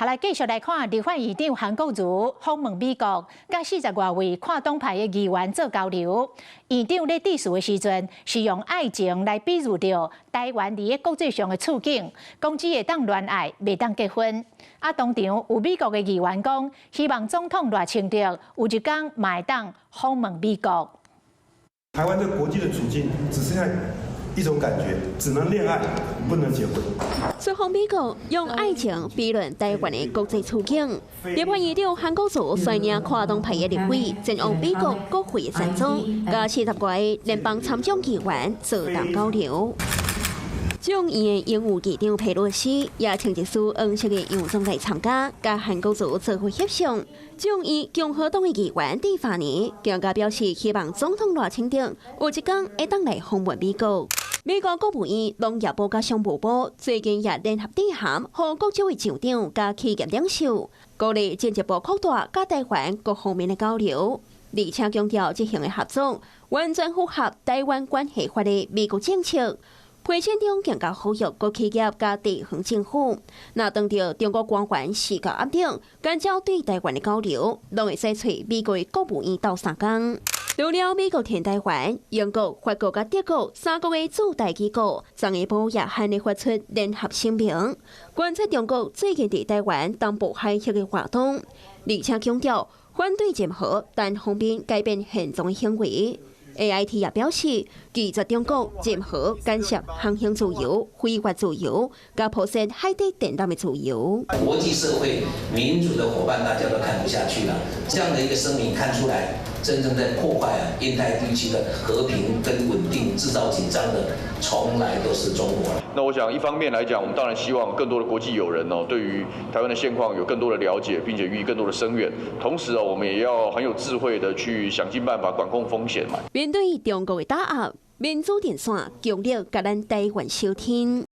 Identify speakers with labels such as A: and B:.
A: 下來繼續來看，立法院長韓國瑜訪問美國，甲40多位跨黨派的議員做交流。院長咧致辭的時陣，是用愛情來比喻着台灣佇個國際上的處境，講只會當戀愛，袂當結婚。當場有美國的議員講，希望總統賴清德有一天嘛會當訪問美國。
B: 台灣的國際的處境只剩下一種感覺，只能戀愛，不能結婚。
C: 隨後美國用愛情比論台灣的國際處境，立法院長韓國瑜率領跨黨派的立委前往美國國會的山莊，甲40多位聯邦參眾議員座談交流。眾議院英務議長佩洛西也請一束黃色的洋裝來參加，甲韓國瑜做伙翕相。眾議共和黨的議員蒂法尼更加表示，希望總統賴清德有一天會當來訪問美國。美國國務院農業部甲商務部最近也聯合致函，和各州的州長甲企業領袖，鼓勵進一步擴大甲台灣各方面的交流，而且強調這項的合作完全符合台灣關係法的美國政策。會前中更加呼籲各企業甲地方政府，若當着中國官員施加壓力，干擾對台灣的交流，攏會使找美國的國務院鬥相共。除了美國填台灣，英國、法國甲德國3國的駐台機構，昨下晡也罕地發出聯合聲明，觀察中國最近佇台灣東部海峽的活動，而且強調反對任何單方面改變現狀的行為。AIT 也表示，拒絕中國任何干涉航行自由、非法自由，甲破壞海底電纜的自由。
D: 國際社會民主的夥伴，大家都看不下去了。這樣的一個聲明看出來，真正在破壞印太地區的和平跟穩定，製造緊張的，從來都是中國。
E: 那我想，一方面來講，我們當然希望更多的國際友人對於台灣的現況有更多的了解，並且予以更多的聲援。同時我們也要很有智慧的去想盡辦法管控風險嘛。
C: 面對中國的打壓，民主電線強力甲咱台灣相挺。